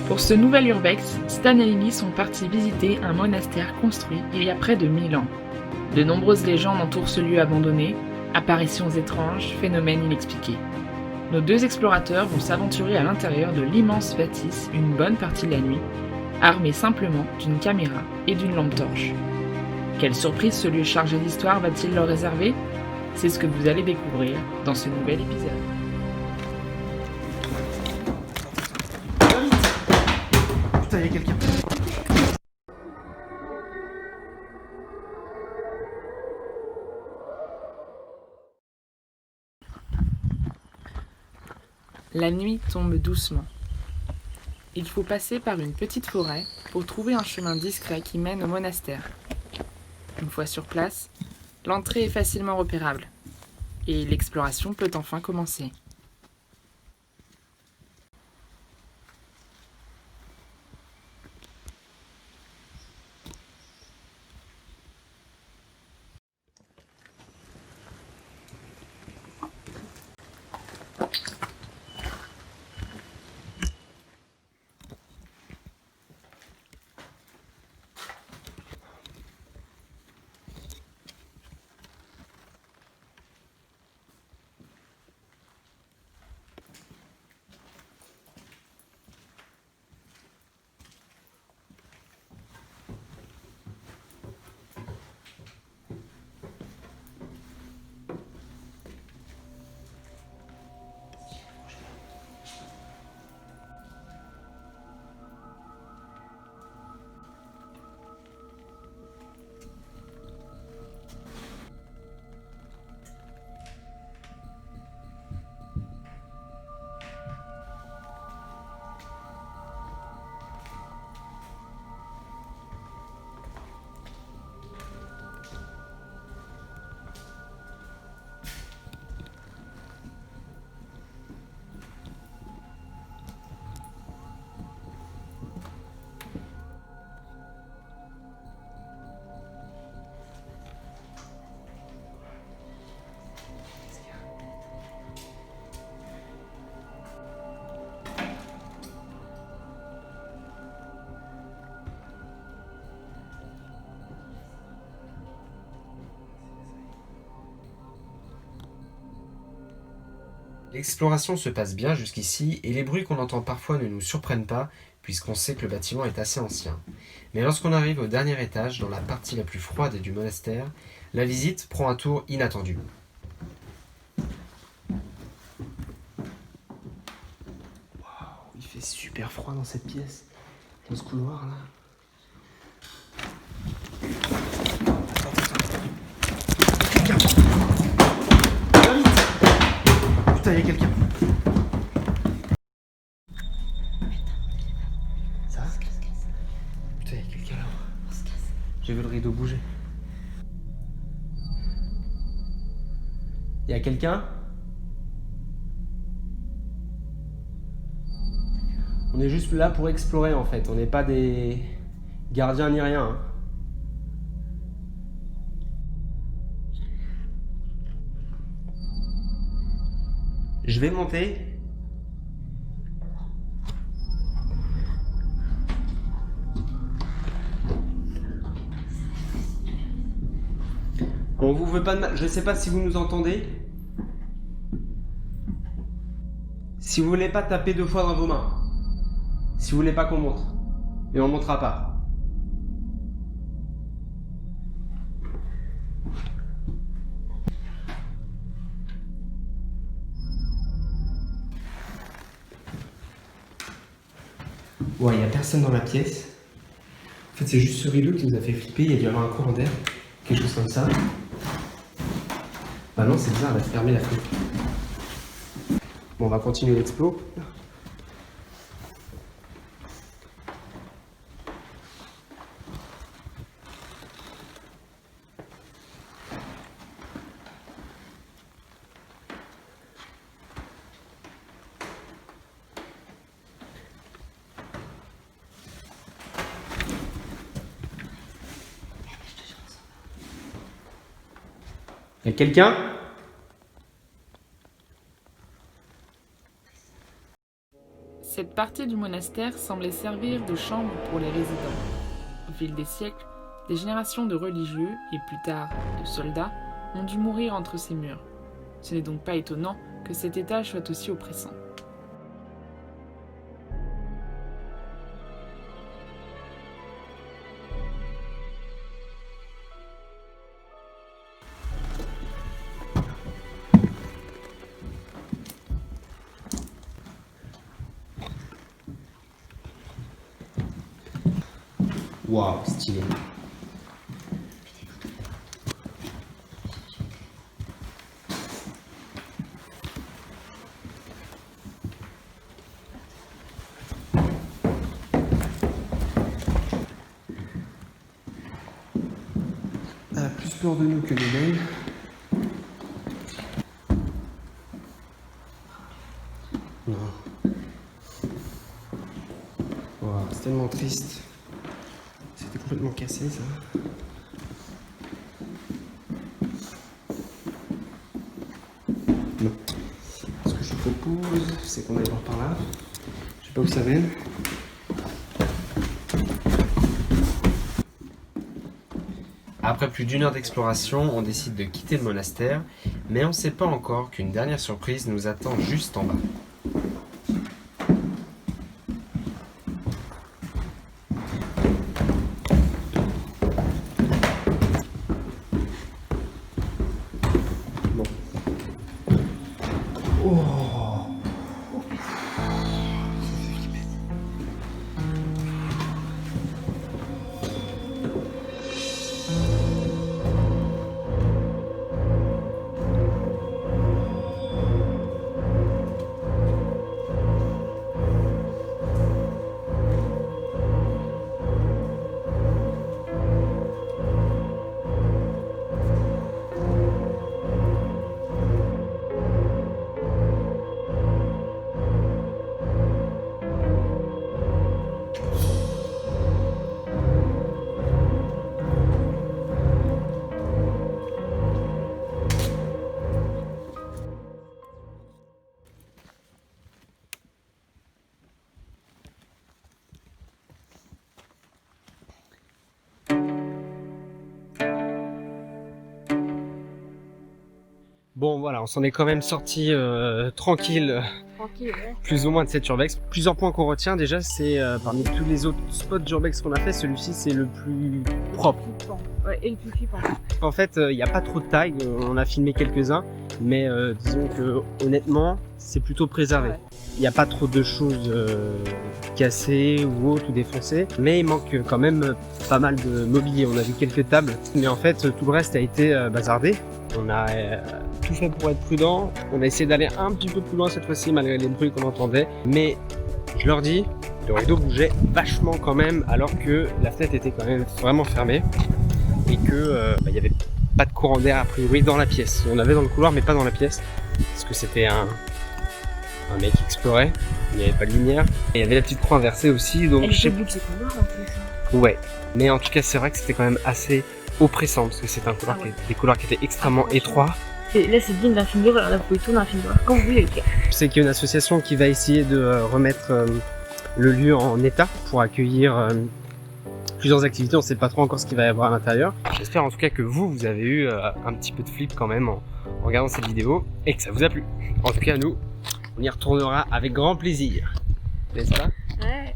Pour ce nouvel urbex, Stan et Lily sont partis visiter un monastère construit il y a près de 1000 ans. De nombreuses légendes entourent ce lieu abandonné, apparitions étranges, phénomènes inexpliqués. Nos deux explorateurs vont s'aventurer à l'intérieur de l'immense bâtisse une bonne partie de la nuit, armés simplement d'une caméra et d'une lampe torche. Quelle surprise ce lieu chargé d'histoire va-t-il leur réserver? C'est ce que vous allez découvrir dans ce nouvel épisode. Putain, y'a quelqu'un. La nuit tombe doucement. Il faut passer par une petite forêt pour trouver un chemin discret qui mène au monastère. Une fois sur place, l'entrée est facilement repérable et l'exploration peut enfin commencer. L'exploration se passe bien jusqu'ici et les bruits qu'on entend parfois ne nous surprennent pas puisqu'on sait que le bâtiment est assez ancien. Mais lorsqu'on arrive au dernier étage, dans la partie la plus froide du monastère, la visite prend un tour inattendu. Waouh, il fait super froid dans cette pièce, dans ce couloir là. Quelqu'un. Putain, il y a quelqu'un. Ça va? Putain, il y a quelqu'un là. J'ai vu le rideau bouger. Il y a quelqu'un? On est juste là pour explorer en fait. On n'est pas des gardiens ni rien. Hein. Je vais monter. On vous veut pas de mal. Je sais pas si vous nous entendez. Si vous voulez pas taper 2 fois dans vos mains. Si vous voulez pas qu'on monte. Et on montera pas. Ouais, il n'y a personne dans la pièce. En fait, c'est juste ce rideau qui nous a fait flipper. Il y a dû y avoir un courant d'air, quelque chose comme ça. Bah non, c'est bizarre, elle a fermé la fenêtre. Bon, on va continuer l'explo. Y'a quelqu'un? Cette Cette partie du monastère semblait servir de chambre pour les résidents. Au fil des siècles, des générations de religieux et plus tard de soldats ont dû mourir entre ces murs. Ce n'est donc pas étonnant que cet étage soit aussi oppressant. Waouh, stylé. Elle a plus peur de nous que d'elle-même. Non. Waouh, c'est tellement triste. C'était complètement cassé ça. Non. Ce que je propose, c'est qu'on aille voir par là. Je sais pas où ça mène. Après plus d'1 heure d'exploration, on décide de quitter le monastère, mais on ne sait pas encore qu'une dernière surprise nous attend juste en bas. Bon. Oh. Bon voilà, on s'en est quand même sorti tranquille, Ouais. plus ou moins de cette urbex. Plusieurs points qu'on retient déjà, c'est parmi tous les autres spots d'urbex qu'on a fait, celui-ci c'est le plus propre. Ouais, et le plus flippant. En fait, il n'y a pas trop de tags, on a filmé quelques-uns, mais disons que honnêtement, c'est plutôt préservé. Ouais. Il n'y a pas trop de choses cassées ou autres ou défoncées, mais il manque quand même pas mal de mobilier. On a vu quelques tables, mais en fait tout le reste a été bazardé. On a tout fait pour être prudent. On a essayé d'aller un petit peu plus loin cette fois-ci malgré les bruits qu'on entendait, mais je leur dis, le rideau bougeait vachement quand même, alors que la fenêtre était quand même vraiment fermée et que il y avait pas de courant d'air a priori dans la pièce. On avait dans le couloir mais pas dans la pièce parce que c'était un mec qui explorait, il n'y avait pas de lumière et il y avait la petite croix inversée aussi, donc je sais but c'est couloir en plus. ouais, mais en tout cas c'est vrai que c'était quand même assez oppressant parce que c'est un couloir des couloirs qui étaient extrêmement étroits. Et là c'est digne d'un film d'horreur, là vous pouvez tourner un film d'horreur quand vous voulez. Je sais qu'il y a une association qui va essayer de remettre le lieu en état pour accueillir plusieurs activités, on sait pas trop encore ce qu'il va y avoir à l'intérieur. J'espère en tout cas que vous avez eu un petit peu de flip quand même en regardant cette vidéo et que ça vous a plu. En tout cas nous, on y retournera avec grand plaisir, n'est-ce pas? Ouais.